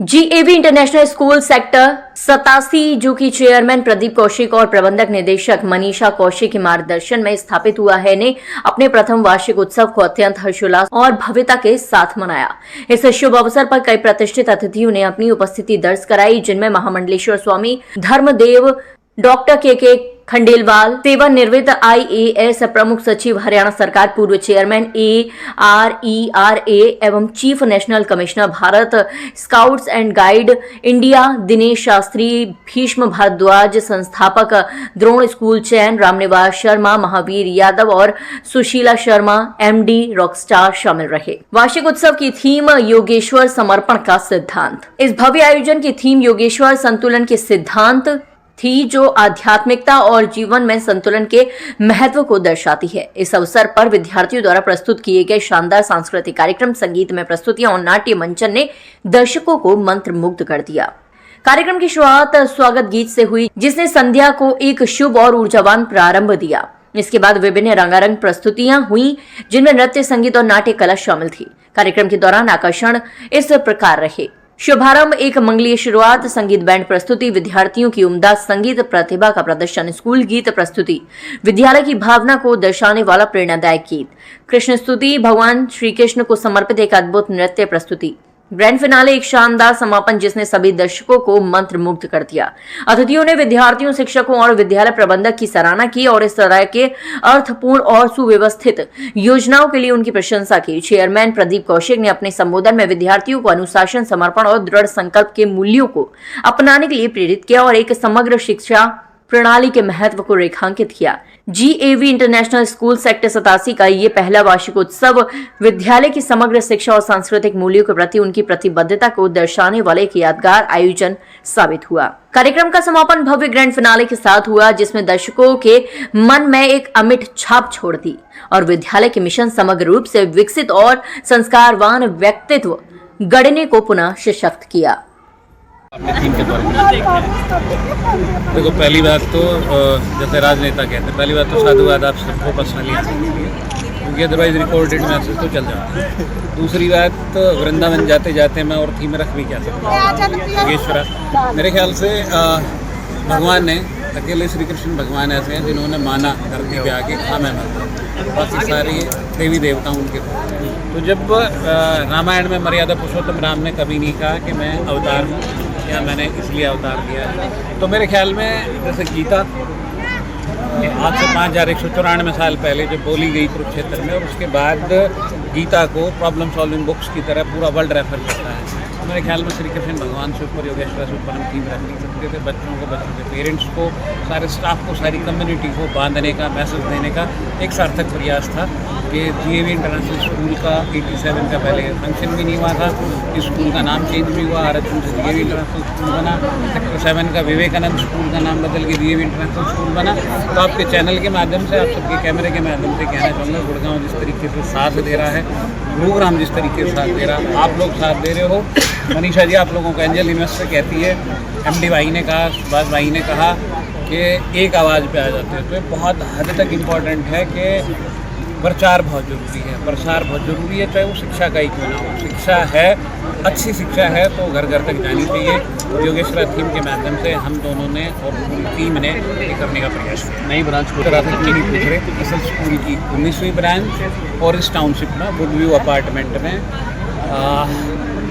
GAV international school sector 87 जो कि chairman Pradeep Kaushik और प्रबंधक निदेशक मनीषा कौशिक के मार्गदर्शन में स्थापित हुआ है ने अपने प्रथम वार्षिक उत्सव को अत्यंत हर्षोल्लास और भव्यता के साथ मनाया। इस शुभ अवसर पर कई प्रतिष्ठित अतिथियों ने अपनी उपस्थिति दर्ज कराई, जिनमें महामंडलेश्वर स्वामी धर्मदेव, डॉक्टर के खंडेलवाल, सेवानिवृत्त IAS प्रमुख सचिव हरियाणा सरकार, पूर्व चेयरमैन ARERA एवं chief national commissioner Bharat scouts and guide India Dinesh Shastri, Bhishma Bhardwaj, संस्थापक द्रोण स्कूल चैन रामनिवास शर्मा, महावीर यादव और सुशीला शर्मा MD रॉकस्टार शामिल रहे। वार्षिक उत्सव की थीम योगेश्वर समर्पण का सिद्धांत। इस भव्य आयोजन की थीम योगेश्वर संतुलन के सिद्धांत थी, जो आध्यात्मिकता और जीवन में संतुलन के महत्व को दर्शाती है। इस अवसर पर विद्यार्थियों द्वारा प्रस्तुत किए गए शानदार सांस्कृतिक कार्यक्रम, संगीत में प्रस्तुतियां और नाट्य मंचन ने दर्शकों को मंत्रमुग्ध कर दिया। कार्यक्रम की शुरुआत स्वागत गीत से हुई, जिसने संध्या को एक शुभ और ऊर्जावान प्रारंभ दिया। इसके बाद विभिन्न रंगारंग प्रस्तुतियां हुई, जिनमें नृत्य, संगीत और नाट्य कला शामिल थी। कार्यक्रम के दौरान आकर्षण इस प्रकार रहे: शुभारंभ एक मंगलीय शुरुआत, संगीत बैंड प्रस्तुति, विद्यार्थियों की उम्दा संगीत प्रतिभा का प्रदर्शन, स्कूल गीत प्रस्तुति, विद्यालय की भावना को दर्शाने वाला प्रेरणादायक गीत, कृष्ण स्तुति, भगवान श्री कृष्ण को समर्पित एक अद्भुत नृत्य प्रस्तुति, ग्रैंड फिनाले एक शानदार समापन जिसने सभी दर्शकों को मंत्रमुग्ध कर दिया। अतिथियों ने विद्यार्थियों, शिक्षकों और विद्यालय प्रबंधक की सराहना की और इस तरह के अर्थपूर्ण और सुव्यवस्थित योजनाओं के लिए उनकी प्रशंसा की। चेयरमैन प्रदीप कौशिक ने अपने संबोधन में विद्यार्थियों को अनुशासन, समर्पण और दृढ़ संकल्प के मूल्यों को अपनाने के लिए प्रेरित किया और एक समग्र शिक्षा प्रणाली के महत्व को रेखांकित किया। जीएवी इंटरनेशनल स्कूल सेक्टर 87 का ये पहला वार्षिक उत्सव विद्यालय की समग्र शिक्षा और सांस्कृतिक मूल्यों के प्रति उनकी प्रतिबद्धता को दर्शाने वाले एक यादगार आयोजन साबित हुआ। कार्यक्रम का समापन भव्य ग्रैंड फिनाले के साथ हुआ, जिसमें दर्शकों के मन में एक अमिट छाप छोड़ दी और विद्यालय के मिशन समग्र रूप से विकसित और संस्कारवान व्यक्तित्व गढ़ने को पुनः सशक्त किया। अपने टीम के द्वारा देखो, पहली बात तो जैसे राजनेता कहते हैं, पहली बात तो साधुवाद आप सबको पर्सनली क्योंकि अदरवाइज रिकॉर्डेड मैसेज तो चल जाता है। दूसरी बात, वृंदावन जाते जाते मैं और थीम रख भी क्या सकता योगेश्वरा। मेरे ख्याल से भगवान ने अकेले श्री कृष्ण भगवान ऐसे हैं जिन्होंने माना धरती पे आके मैं मानता, बाकी सारे देवी देवता उनके। तो जब रामायण में मर्यादा पुरुषोत्तम राम ने कभी नहीं कहा कि मैं अवतार हूँ या मैंने इसलिए अवतार किया है, तो मेरे ख्याल में जैसे गीता आज से 5194 साल पहले जब बोली गई कुरुक्षेत्र में, और उसके बाद गीता को प्रॉब्लम सॉल्विंग बुक्स की तरह पूरा वर्ल्ड रेफर करता है। तो मेरे ख्याल में श्री कृष्ण भगवान से ऊपर, योगेश्वर से ऊपर हम थीम रख नहीं सकते थे। बच्चों को, बच्चों के पेरेंट्स को, सारे स्टाफ को, सारी कम्युनिटी को बांधने का, मैसेज देने का एक सार्थक प्रयास था कि जीएवी इंटरनेशनल स्कूल का 87 का पहले फंक्शन भी नहीं हुआ था। इस स्कूल का नाम चेंज भी हुआ, आरक्षण से जीएवी इंटरनेशनल स्कूल बना। सेक्टर 7 का विवेकानंद स्कूल का नाम बदल के जीएवी इंटरनेशनल स्कूल बना। तो आपके चैनल के माध्यम से, आप सबके कैमरे के माध्यम से कहना चाहूँगा, गुड़गांव जिस तरीके से साथ दे रहा है, गुरुग्राम जिस तरीके से साथ दे रहा है, आप लोग साथ दे रहे हो। मनीषा जी आप लोगों को एंजल इन्वेस्टर कहती है, MD भाई ने कहा, सुभाष भाई ने कहा कि एक आवाज़ पे आ जाते हैं। तो ये बहुत हद तक इम्पॉर्टेंट है कि प्रचार बहुत ज़रूरी है, प्रसार बहुत ज़रूरी है, चाहे वो शिक्षा का ही क्यों ना हो। शिक्षा है, अच्छी शिक्षा है तो घर घर तक जानी चाहिए। योगेश्वरा थीम के माध्यम से हम दोनों ने और पूरी टीम ने ये करने का प्रयास किया। नई ब्रांच को नहीं पूछ रहे, असल स्कूल की 19वीं ब्रांच और इस टाउनशिप में वुडव्यू अपार्टमेंट में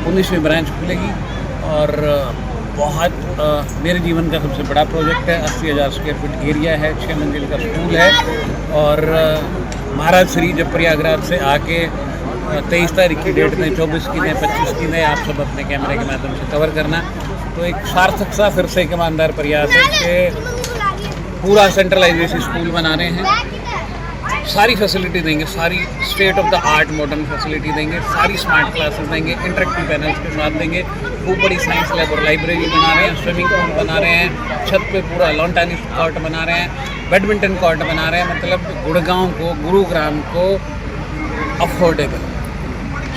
19वीं ब्रांच खुलेगी। और बहुत मेरे जीवन का सबसे बड़ा प्रोजेक्ट है। 80,000 स्क्वायर फीट एरिया है, 6 मंजिल का स्कूल है। और महाराज श्री जब प्रयागराज से आके 23 तारीख की डेट ने, 24 की ने, 25 की ने, आप सब अपने कैमरे के माध्यम से कवर करना। तो एक सार्थक सा फिर से एक ईमानदार प्रयास है कि पूरा सेंट्रलाइजेशन स्कूल बना रहे हैं, सारी फैसिलिटी देंगे, सारी state of the art modern facility देंगे, सारी स्मार्ट क्लासेस देंगे, इंटरेक्टिव पैनल्स के साथ देंगे, खूब बड़ी साइंस लैब और लाइब्रेरी बना रहे हैं, स्विमिंग पूल बना रहे हैं, छत पे पूरा लॉन टेनिस कोर्ट बना रहे हैं, बैडमिंटन कोर्ट बना रहे हैं। मतलब गुड़गांव को, गुरुग्राम को अफोर्डेबल,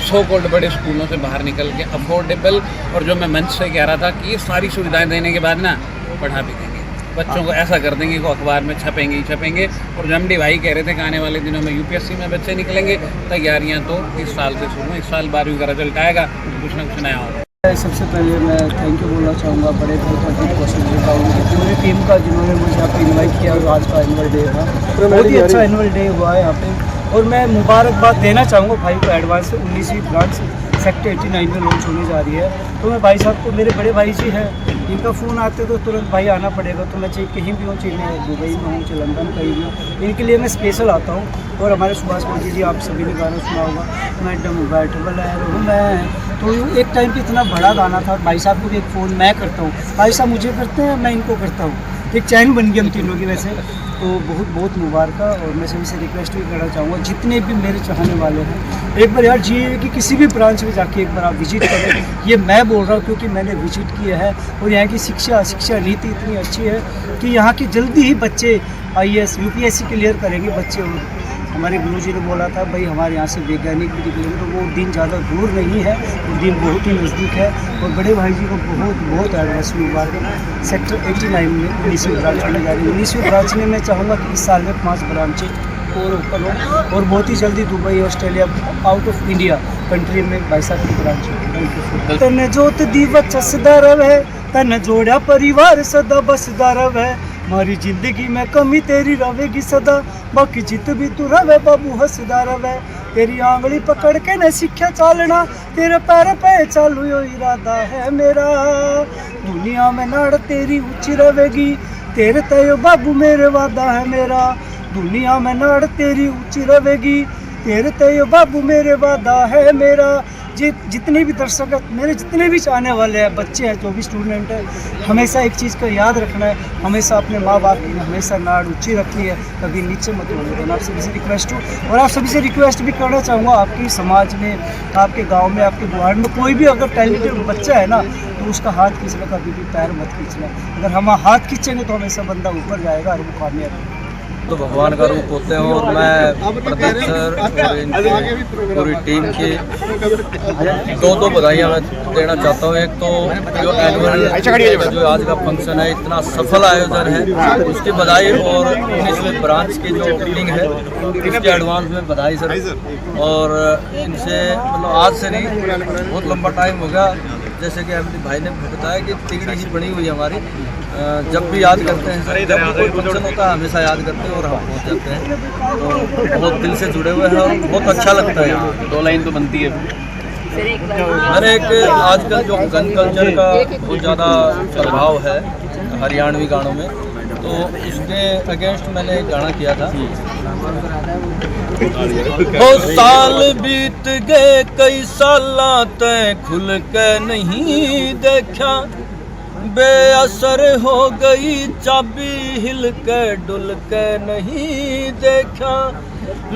सो कॉल्ड बड़े स्कूलों से बाहर निकल के अफोर्डेबल। और जो मैं मंच से कह रहा था कि ये सारी सुविधाएं देने के बाद ना पढ़ा भी देंगे, बच्चों को ऐसा कर देंगे कि अखबार में छपेंगे ही छपेंगे। और जो MD भाई कह रहे थे कि आने वाले दिनों में UPSC में बच्चे निकलेंगे, तैयारियां तो इस साल से शुरू हैं। इस साल 12वीं का रिजल्ट आएगा, कुछ ना कुछ नया होगा। सबसे पहले मैं थैंक यू बोलना चाहूँगा बड़े भाई प्रदीप कौशिक जी का, उनकी पूरी टीम का, जिन्होंने मुझे यहाँ पे इनवाइट किया। और आज का एनुअल डे था, बहुत ही अच्छा एनुअल डे हुआ है यहाँ पे। और मैं मुबारकबाद देना चाहूँगा भाई को एडवांस से। 19वीं ब्रांच सेक्टर 89 में लॉन्च होने जा रही है। तो मैं भाई साहब को, मेरे बड़े भाई जी हैं, इनका फ़ोन आते तो तुरंत भाई आना पड़ेगा। तो मैं चाहे कहीं भी हूँ, चाहे मैं दुबई में हूँ, चाहे लंदन कहीं भी हूँ, इनके लिए मैं स्पेशल आता हूँ। और हमारे सुभाष भाई जी, आप सभी ने गाना सुना होगा, मैडम बैठबल है मैं, तो एक टाइम पे इतना बड़ा गाना था। भाई साहब को भी एक फ़ोन मैं करता हूँ, भाई साहब मुझे करते हैं, मैं इनको करता हूँ, एक चैन बन गई हम तीनों की वैसे। तो बहुत बहुत मुबारक। और मैं सभी से रिक्वेस्ट भी करना चाहूँगा, जितने भी मेरे चाहने वाले हैं, एक बार यार जी कि किसी भी ब्रांच में जाके एक बार आप विजिट करें। ये मैं बोल रहा हूँ क्योंकि मैंने विजिट किया है। और यहाँ की शिक्षा नीति इतनी अच्छी है कि यहाँ की जल्दी ही बच्चे IAS UPSC क्लियर करेंगे बच्चे। हमारे गुरुजी ने बोला था भाई हमारे यहाँ से वैज्ञानिक भी निकलेंगे, तो वो दिन ज़्यादा दूर नहीं है, वो दिन बहुत ही नज़दीक है। और बड़े भाई जी को बहुत बहुत एडवांस मुबारक। सेक्टर 89 में 19वीं ब्रांच होने जा रही है। 19वीं ब्रांच में मैं चाहूँगा कि इस साल में 5 ब्रांचें और ऊपर हो, और बहुत ही जल्दी Dubai, Australia, out of India country में भाई साहब की ब्रांच। तन जोत दीवा चसदा रवे, तन जोड़ा परिवार सदा बसदा रवे, मारी जिंदगी में कमी तेरी रवेगी सदा, बाकी जित भी तू रवे बाबू हंसदा रवे। तेरी आंगली पकड़ के न सीख्या चालना, तेरे पैर पे चालू यो इरादा है मेरा, दुनिया में नाड़ तेरी ऊंची रवेगी, तेरे तय बाबू मेरे वादा है मेरा, दुनिया में नाड़ तेरी ऊंची रवेगी, तेरे तय बाबू मेरे वादा है मेरा। जितने भी दर्शक, मेरे जितने भी चाहने वाले हैं, बच्चे हैं, जो भी स्टूडेंट है, हमेशा एक चीज़ का याद रखना है, हमेशा अपने माँ बाप की हमेशा नाड़ ऊंची रखनी है, कभी नीचे मत होने देना। आप सभी से रिक्वेस्ट हो, और आप सभी से रिक्वेस्ट भी करना चाहूँगा, आपके समाज में, आपके गांव में, आपके गुआड़ में कोई भी अगर टैलेंटेड बच्चा है ना, तो उसका हाथ खींचना, कभी भी पैर मत खींचना। अगर हम हाथ खींचेंगे तो हमेशा बंदा ऊपर जाएगा और वो कामयाब। तो भगवान का रूप होते हैं। और मैं प्रदीप सर और इनकी पूरी टीम की दो बधाइयाँ मैं देना चाहता हूँ। एक तो जो एनुअल जो आज का फंक्शन है, इतना सफल आयोजन है, उसकी बधाई। और 19वीं ब्रांच की जो ओपनिंग है, उसके एडवांस में बधाई सर। और इनसे मतलब आज से नहीं, बहुत लंबा टाइम हो गया, जैसे कि अमित भाई ने बताया कि तिगड़ी सी बनी हुई हमारी। जब भी याद करते हैं सर, जब भी कोई फंक्शन होता है हमेशा याद करते हैं और हम पहुँच जाते हैं। तो बहुत दिल से जुड़े हुए हैं और बहुत अच्छा लगता है यहाँ। 2 लाइन तो बनती है। मैंने एक आजकल जो गन कल्चर का बहुत ज़्यादा प्रभाव है हरियाणवी गानों में, तो उसके अगेंस्ट मैंने एक गाना किया था। वो साल बीत गए कई साल तय खुल के नहीं देखा, बेअसर हो गई चाबी हिल के डुल के नहीं देखा,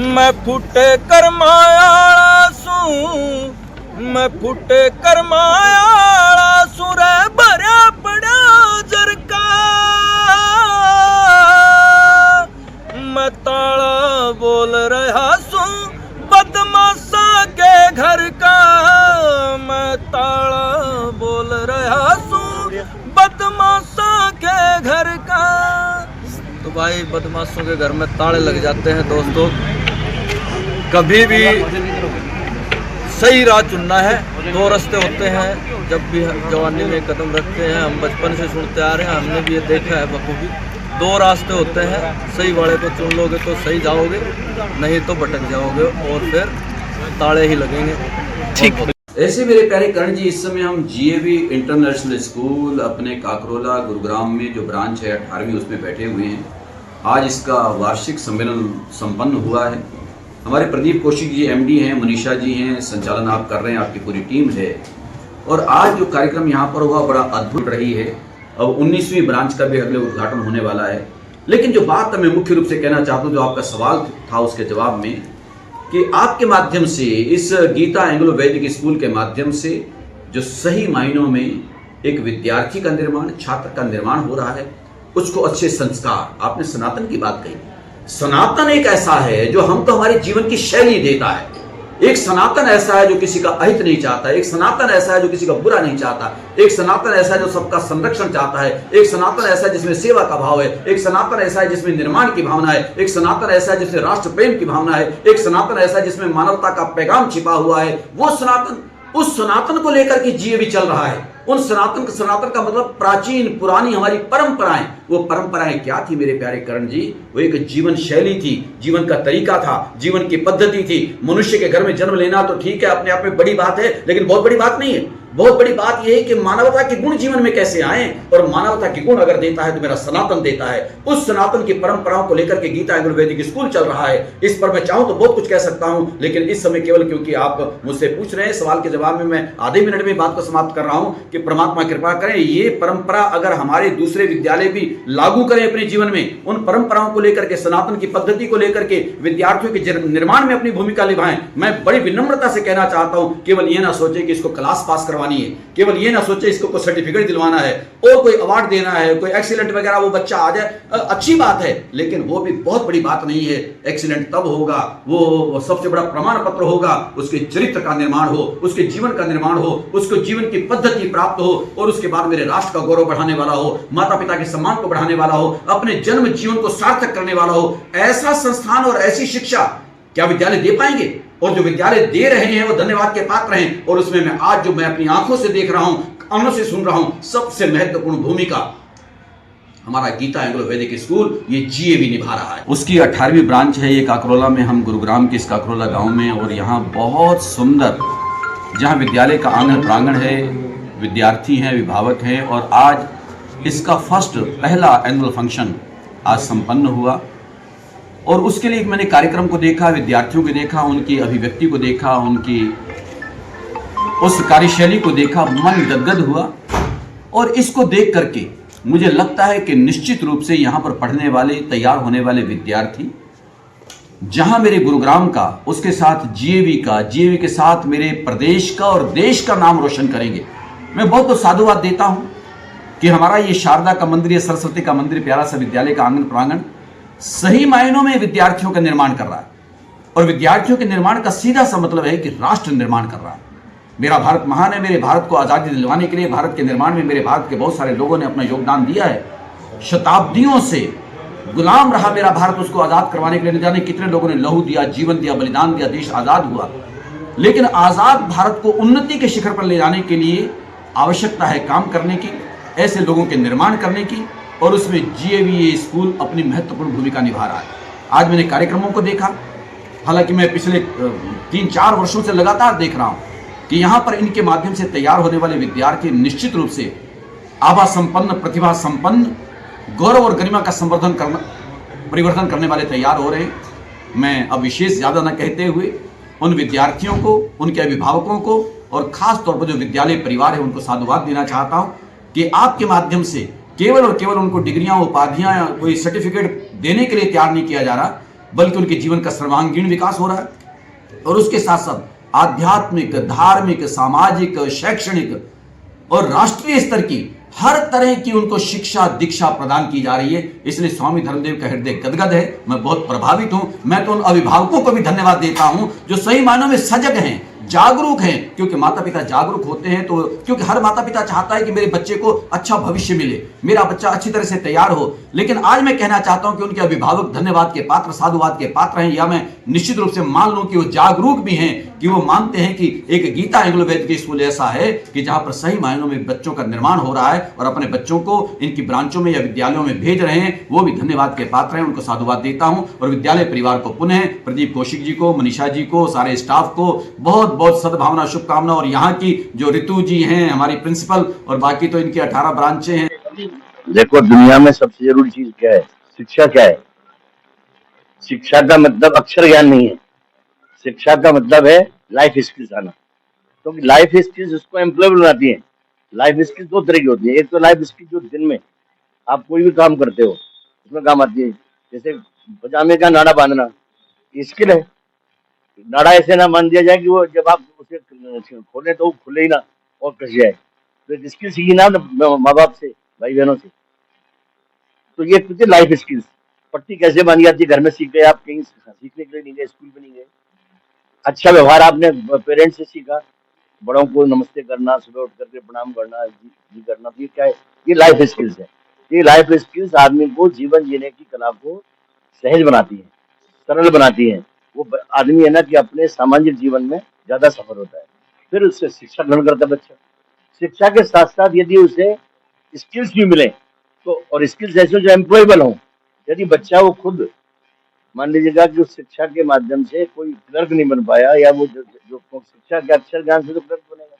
मैं फुटे करमाया सू, मैं फुटे करमाया सुरे भरा बड़ा जरका, मैं ताला बोल रहा सू बदमाशा के घर का, मैं ताला बोल रहा सू बदमाशा के घर का। तो भाई बदमाशों के घर में ताले लग जाते हैं दोस्तों। कभी भी सही राह चुनना है। 2 रास्ते होते हैं जब भी जवानी में कदम रखते हैं, हम बचपन से सुनते आ रहे हैं, हमने भी ये देखा है बखूबी। 2 रास्ते होते हैं, सही वाले को चुन लोगे तो सही जाओगे, नहीं तो भटक जाओगे और फिर ताले ही लगेंगे। ठीक। ऐसे मेरे प्यारे करण जी, इस समय हम GAV इंटरनेशनल स्कूल अपने काकरोला गुरुग्राम में जो ब्रांच है 18वीं, उसमें बैठे हुए हैं। आज इसका वार्षिक सम्मेलन संपन्न हुआ है। हमारे प्रदीप कौशिक जी MD हैं, मनीषा जी हैं, संचालन आप कर रहे हैं, आपकी पूरी टीम है। और आज जो कार्यक्रम यहाँ पर हुआ बड़ा अद्भुत रही है। अब 19वीं ब्रांच का भी अगले उद्घाटन होने वाला है। लेकिन जो बात मैं मुख्य रूप से कहना चाहता हूँ, जो आपका सवाल था उसके जवाब में, कि आपके माध्यम से, इस गीता एंग्लो वैदिक स्कूल के माध्यम से जो सही मायनों में एक विद्यार्थी का निर्माण, छात्र का निर्माण हो रहा है, उसको अच्छे संस्कार, आपने सनातन की बात कही। सनातन एक ऐसा है जो हमको हमारे जीवन की शैली देता है। एक सनातन ऐसा है जो किसी का अहित नहीं चाहता, एक सनातन ऐसा है जो किसी का बुरा नहीं चाहता, एक सनातन ऐसा है जो सबका संरक्षण चाहता है, एक सनातन ऐसा है जिसमें सेवा का भाव है, एक सनातन ऐसा है जिसमें निर्माण की भावना है, एक सनातन ऐसा है जिसमें राष्ट्र प्रेम की भावना है, एक सनातन ऐसा है जिसमें मानवता का पैगाम छिपा हुआ है। वो सनातन, उस सनातन को लेकर के जीएवी चल रहा है। उन सनातन का मतलब प्राचीन पुरानी हमारी परंपराएं, वो परंपराएं क्या थी मेरे प्यारे करण जी? वो एक जीवन शैली थी, जीवन का तरीका था, जीवन की पद्धति थी। मनुष्य के घर में जन्म लेना तो ठीक है, अपने आप में बड़ी बात है, लेकिन बहुत बड़ी बात नहीं है। बहुत बड़ी बात यह है कि मानवता के गुण जीवन में कैसे आए, और मानवता के गुण अगर देता है तो मेरा सनातन देता है। उस सनातन की परंपराओं को लेकर के गीता एंग्लो वैदिक स्कूल चल रहा है। इस पर मैं चाहूं तो बहुत कुछ कह सकता हूं, लेकिन इस समय केवल क्योंकि आप मुझसे पूछ रहे हैं, सवाल के जवाब में मैं आधे मिनट में बात को समाप्त कर रहा हूं कि परमात्मा कृपा करें, ये परंपरा अगर हमारे दूसरे विद्यालय भी लागू करें अपने जीवन में, उन परंपराओं को लेकर के, सनातन की पद्धति को लेकर के विद्यार्थियों के निर्माण में अपनी भूमिका निभाएं। मैं बड़ी विनम्रता से कहना चाहता हूं, केवल ये ना सोचे कि इसको क्लास पास करवानी है, केवल ये ना सोचे इसको कोई सर्टिफिकेट दिलवाना है और कोई अवार्ड देना है, कोई एक्सीलेंट वगैरह वो बच्चा आ जाए, अच्छी बात है, लेकिन वो भी बहुत बड़ी बात नहीं है। एक्सीलेंट तब होगा, वो सबसे बड़ा प्रमाण पत्र होगा, उसके चरित्र का निर्माण हो, उसके जीवन का निर्माण हो, उसको जीवन की पद्धति प्राप्त हो, और उसके बाद मेरे राष्ट्र का गौरव बढ़ाने वाला हो, माता पिता के सम्मान को बढ़ाने वाला हो, अपने जन्म जीवन को सार्थक करने वाला हो। ऐसा संस्थान और ऐसी शिक्षा क्या विद्यालय दे पाएंगे? और जो विद्यालय दे रहे हैं वो धन्यवाद के पात्र हैं। और उसमें मैं आज जो मैं अपनी आंखों से देख रहा हूं, कानों से सुन रहा हूं, सबसे महत्वपूर्ण भूमिका हमारा गीता एंग्लो वैदिक स्कूल ये जीएवी निभा रहा है। उसकी 18वीं ब्रांच है ये काकरोला में, हम गुरुग्राम के इस काकरोला गांव में, और यहाँ बहुत सुंदर, जहाँ विद्यालय का आंगन प्रांगण है, विद्यार्थी हैं, अभिभावक हैं, और आज इसका पहला एनुअल फंक्शन आज संपन्न हुआ। और उसके लिए मैंने कार्यक्रम को देखा, विद्यार्थियों को देखा, उनकी अभिव्यक्ति को देखा, उनकी उस कार्यशैली को देखा, मन गदगद हुआ। और इसको देख करके मुझे लगता है कि निश्चित रूप से यहाँ पर पढ़ने वाले, तैयार होने वाले विद्यार्थी, जहाँ मेरे गुरुग्राम का, उसके साथ जीएवी के साथ मेरे प्रदेश का और देश का नाम रोशन करेंगे। मैं बहुत बहुत साधुवाद देता हूँ कि हमारा ये शारदा का मंदिर, ये सरस्वती का मंदिर, प्यारा सा विद्यालय का आंगन प्रांगण सही मायनों में विद्यार्थियों का निर्माण कर रहा है। और विद्यार्थियों के निर्माण का सीधा सा मतलब है कि राष्ट्र निर्माण कर रहा है। मेरा भारत महान है, मेरे भारत को आज़ादी दिलवाने के लिए, भारत के निर्माण में मेरे भारत के बहुत सारे लोगों ने अपना योगदान दिया है। शताब्दियों से गुलाम रहा मेरा भारत, उसको आज़ाद करवाने के लिए न जाने कितने लोगों ने लहू दिया, जीवन दिया, बलिदान दिया, देश आज़ाद हुआ। लेकिन आज़ाद भारत को उन्नति के शिखर पर ले जाने के लिए आवश्यकता है काम करने की, ऐसे लोगों के निर्माण करने की, और उसमें जीएवी स्कूल अपनी महत्वपूर्ण भूमिका निभा रहा है। आज मैंने कार्यक्रमों को देखा, हालांकि मैं पिछले 3-4 वर्षों से लगातार देख रहा हूं कि यहाँ पर इनके माध्यम से तैयार होने वाले विद्यार्थी निश्चित रूप से आभा संपन्न, प्रतिभा संपन्न, गौरव और गरिमा का परिवर्तन करने वाले तैयार हो रहे हैं। मैं अब विशेष ज़्यादा न कहते हुए उन विद्यार्थियों को, उनके अभिभावकों को, और खास तौर पर जो विद्यालय परिवार है उनको साधुवाद देना चाहता हूँ कि आपके माध्यम से केवल और केवल उनको डिग्रियां, उपाधियां या कोई सर्टिफिकेट देने के लिए तैयार नहीं किया जा रहा, बल्कि उनके जीवन का सर्वांगीण विकास हो रहा है। और उसके साथ साथ आध्यात्मिक, धार्मिक, सामाजिक, शैक्षणिक और राष्ट्रीय स्तर की हर तरह की उनको शिक्षा दीक्षा प्रदान की जा रही है। इसलिए स्वामी धर्मदेव का हृदय गदगद है, मैं बहुत प्रभावित हूं। मैं तो उन अभिभावकों को भी धन्यवाद देता हूं जो सही मायनों में सजग हैं, जागरूक हैं, क्योंकि माता पिता जागरूक होते हैं तो, क्योंकि हर माता पिता चाहता है कि मेरे बच्चे को अच्छा भविष्य मिले, मेरा बच्चा अच्छी तरह से तैयार हो। लेकिन आज मैं कहना चाहता हूं कि उनके अभिभावक धन्यवाद के पात्र, साधुवाद के पात्र हैं, या मैं निश्चित रूप से मान लूं कि वो जागरूक भी हैं, कि वो मानते हैं कि एक गीता एंग्लो वैदिक स्कूल ऐसा है कि जहां पर सही मायनों में बच्चों का निर्माण हो रहा है और अपने बच्चों को इनकी ब्रांचों में या विद्यालयों में भेज रहे हैं, वो भी धन्यवाद के पात्र हैं। उनको साधुवाद देता हूं। और विद्यालय परिवार को पुनः, प्रदीप कौशिक जी को, मनीषा जी को, सारे स्टाफ को बहुत बहुत सद्भावना, शुभकामना। और यहाँ की जो ऋतु जी हैं हमारी प्रिंसिपल, और बाकी तो इनकी 18 ब्रांचें हैं। देखो, दुनिया में सबसे जरूरी चीज क्या है? शिक्षा क्या है? शिक्षा का मतलब अक्षर ज्ञान नहीं है, शिक्षा का मतलब है लाइफ स्किल्स आना। क्योंकि लाइफ स्किल्स उसको एम्प्लॉयबल बनाती है। लाइफ स्किल्स 2 तरह की होती है। एक तो लाइफ स्किल्स जो दिन में आप कोई भी काम करते हो उसमें काम आती है, जैसे पजामे का नाड़ा बांधना, स्किल है। नाड़ा ऐसे ना बांध दिया जाए कि वो जब आप उसे खोले तो वो खुले ही ना और कस जाए। तो स्किल सीखी ना माँ बाप से, भाई बहनों से। तो ये कुछ लाइफ स्किल्स। पट्टी कैसे बांधी जाती है घर में सीख गए आप, कहीं सीखने के लिए नहीं गए, स्कूल में नहीं गए। अच्छा व्यवहार आपने पेरेंट्स से सीखा, बड़ों को नमस्ते करना, सुबह उठ करके प्रणाम करना, जी करना। तो ये क्या है? ये लाइफ स्किल्स है। ये लाइफ स्किल्स आदमी को जीवन जीने की कला को सहज बनाती है, सरल बनाती है। वो आदमी है ना कि अपने सामाजिक जीवन में ज्यादा सफल होता है। फिर उससे शिक्षा ग्रहण करता है बच्चा। शिक्षा के साथ साथ यदि उसे स्किल्स भी मिले तो, और स्किल्स ऐसे जो एम्प्लॉयबल हो, यदि बच्चा वो खुद मान लीजिएगा कि उस शिक्षा के माध्यम से कोई क्लर्क नहीं बन पाया, या वो जो शिक्षा के अक्षर ज्ञान से तो क्लर्क बनेगा,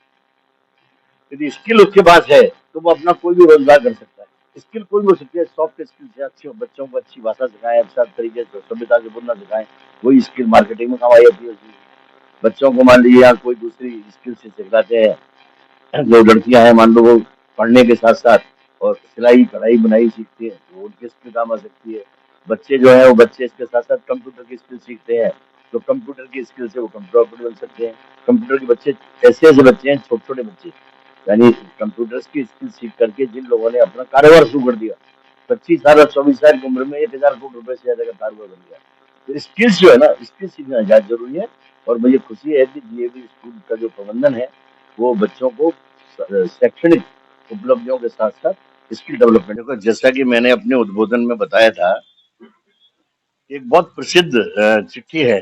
यदि स्किल उसके पास है तो वो अपना कोई भी रोजगार कर सकता है। स्किल कोई भी हो सकती है, सॉफ्ट स्किल से अच्छे बच्चों को अच्छी भाषा सिखाएं, अच्छा तरीके से सभ्यता से बोलना सिखाएं, वही स्किल मार्केटिंग में कमाई होती है। बच्चों को मान लीजिए यहाँ कोई दूसरी स्किल से सिखाते हैं, जो लड़कियां हैं मान लो वो पढ़ने के साथ साथ और सिलाई कढ़ाई बुनाई सीखती है, तो उनके स्किल काम आ सकती है। बच्चे जो है वो बच्चे इसके साथ साथ कंप्यूटर की स्किल सीखते हैं, तो कंप्यूटर की स्किल से वो कंप्यूटर ऑपरेटर बन सकते हैं। कंप्यूटर के बच्चे ऐसे ऐसे बच्चे हैं, छोटे छोटे बच्चे, यानी कंप्यूटर्स की स्किल सीख करके जिन लोगों ने अपना कारोबार शुरू कर दिया, 25 साल और 24 साल की उम्र में 1000 करोड़ रुपए से ज्यादा का कारोबार बन गया। तो स्किल्स जो है ना, स्किल सीखना ज्यादा जरूरी है। और मुझे खुशी है कि डीएवी स्कूल का जो प्रबंधन है वो बच्चों को शैक्षणिक उपलब्धियों के साथ साथ स्किल डेवलपमेंट को, जैसा कि मैंने अपने उद्बोधन में बताया था, एक बहुत प्रसिद्ध चिट्ठी है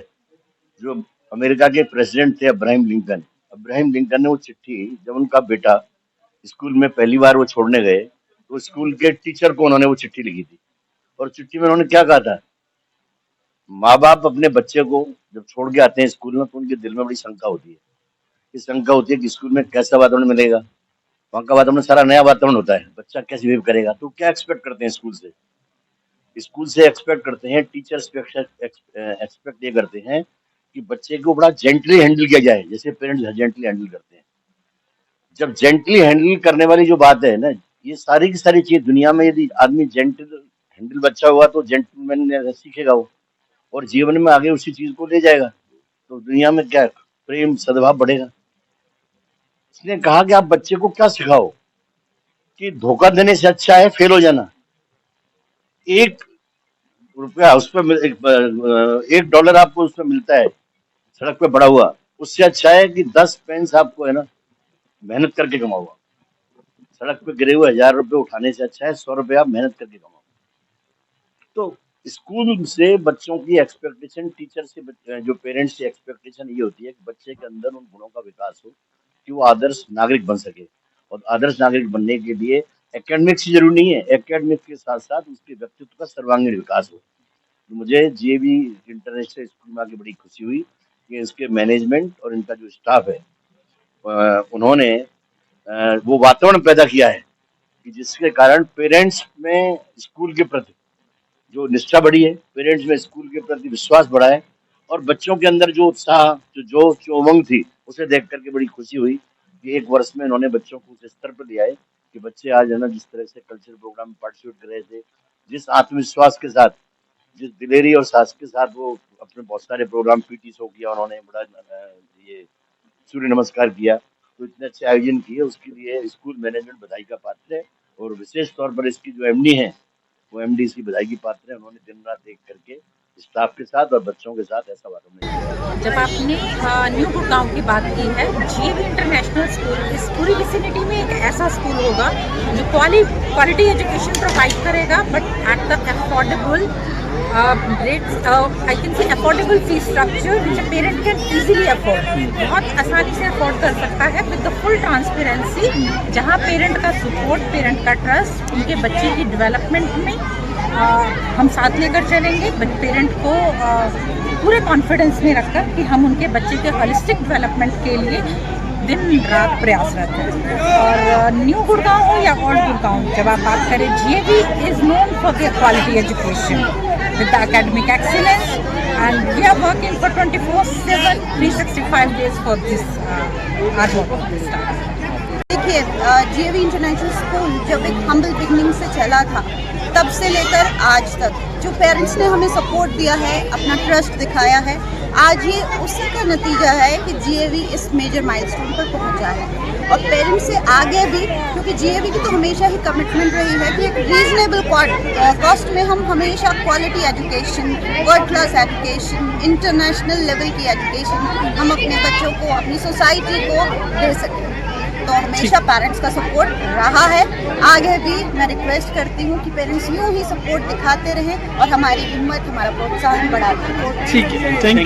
जो अमेरिका के प्रेसिडेंट थे अब्राहम लिंकन। अब्राहम लिंकन ने वो चिट्ठी, जब उनका बेटा स्कूल में पहली बार वो छोड़ने गए, तो स्कूल के टीचर को उन्होंने वो चिट्ठी लिखी थी। और चिट्ठी में उन्होंने क्या कहा था, माँ बाप अपने बच्चे को जब छोड़ के आते हैं स्कूल में तो उनके दिल में बड़ी शंका होती है। ये शंका होती है कि स्कूल में कैसा वातावरण मिलेगा, वहाँ का वातावरण सारा नया वातावरण होता है, बच्चा कैसे बिहेव करेगा। तो क्या एक्सपेक्ट करते हैं स्कूल से? स्कूल से एक्सपेक्ट करते हैं, टीचर्स एक्सपेक्ट ये करते हैं कि बच्चे को बड़ा जेंटली हैंडल किया जाए, जैसे पेरेंट्स जेंटली हैंडल करते हैं। जब जेंटली हैंडल करने वाली जो बात है ना, ये सारी की सारी चीज दुनिया में, यदि आदमी जेंटल हैंडल बच्चा हुआ तो जेंटलमैन सीखेगा वो, और जीवन में आगे उसी चीज को ले जाएगा, तो दुनिया में क्या प्रेम सद्भाव बढ़ेगा। इसने कहा कि आप बच्चे को क्या सिखाओ कि धोखा देने से अच्छा है फेल हो जाना। $1 उस पर $1 आपको उसमें मिलता है सड़क पे पड़ा हुआ, उससे अच्छा है कि 10 पेंस आपको है ना मेहनत करके कमाओगा। सड़क पे गिरे हुए $1000 उठाने से अच्छा है 100 रुपये आप मेहनत करके कमाओ। तो स्कूल से बच्चों की एक्सपेक्टेशन, टीचर से जो पेरेंट्स की एक्सपेक्टेशन ये होती है कि बच्चे के अंदर उन गुणों का विकास हो कि वो आदर्श नागरिक बन सके। और आदर्श नागरिक बनने के लिए एकेडमिक्स जरूरी नहीं है, एकेडमिक्स के साथ साथ उसके व्यक्तित्व का सर्वांगीण विकास हो। तो मुझे जेबी इंटरनेशनल स्कूल में आके बड़ी खुशी हुई कि इसके मैनेजमेंट और इनका जो स्टाफ है उन्होंने वो वातावरण पैदा किया है कि जिसके कारण पेरेंट्स में स्कूल के प्रति जो निष्ठा बढ़ी है, पेरेंट्स में स्कूल के प्रति विश्वास बढ़ा है, और बच्चों के अंदर जो उत्साह, जो उमंग थी, उसे देख करके बड़ी खुशी हुई कि 1 वर्ष में इन्होंने बच्चों को उस स्तर पर लिया है कि बच्चे आज है ना जिस तरह से कल्चरल प्रोग्राम में पार्टिसिपेट कर रहे थे, जिस आत्मविश्वास के साथ, जिस दिलेरी और साहस के साथ वो अपने बहुत सारे प्रोग्राम, पीटी शो किया उन्होंने, बड़ा ये सूर्य नमस्कार किया, तो इतने अच्छे आयोजन किए, उसके लिए स्कूल मैनेजमेंट बधाई का पात्र है। और विशेष तौर पर इसकी जो एमडी है वो एमडी इसकी बधाई की पात्र है। उन्होंने दिन रात एक करके स्टाफ के साथ और बच्चों के साथ ऐसा वातावरण। जब आपने न्यू गुड़गांव की बात की है, जीएवी इंटरनेशनल स्कूल इस पूरी विसिनिटी में एक ऐसा स्कूल होगा जो क्वालिटी एजुकेशन प्रोवाइड करेगा, but at the affordable rates, I can say affordable fee structure which a parent can easily afford, बहुत आसानी से अफोर्ड कर सकता है, विद द फुल ट्रांसपेरेंसी, जहाँ पेरेंट का सपोर्ट, पेरेंट का ट्रस्ट, उनके बच्चे की डेवलपमेंट में हम साथ लेकर चलेंगे। पेरेंट को पूरे कॉन्फिडेंस में रखकर कि हम उनके बच्चे के होलिस्टिक डेवलपमेंट के लिए दिन रात प्रयासरत हैं। और न्यू गुड़गांव हो या ओल्ड गुड़गांव, जब आप बात करें, GAV is known for their quality education with the academic excellence, and we are working for 24/7 365 days for this hard work of this staff. देखिए, जीएवी इंटरनेशनल स्कूल जब एक हम्बल बिगनिंग से चला था, तब से लेकर आज तक जो पेरेंट्स ने हमें सपोर्ट दिया है, अपना ट्रस्ट दिखाया है, आज ये उसी का नतीजा है कि जीएवी इस मेजर माइलस्टोन पर पहुंचा है। और पेरेंट्स से आगे भी, क्योंकि जीएवी की तो हमेशा ही कमिटमेंट रही है कि एक रीजनेबल कॉस्ट में हम हमेशा quality education, world class education, international level की एजुकेशन हम अपने बच्चों को, अपनी सोसाइटी को दे सकें। तो हमेशा पेरेंट्स का सपोर्ट रहा है, आगे भी मैं रिक्वेस्ट करती हूँ कि पेरेंट्स यूँ ही सपोर्ट दिखाते रहें और हमारी हिम्मत, हमारा प्रोत्साहन बढ़ाते रहें। ठीक है, थैंक यू।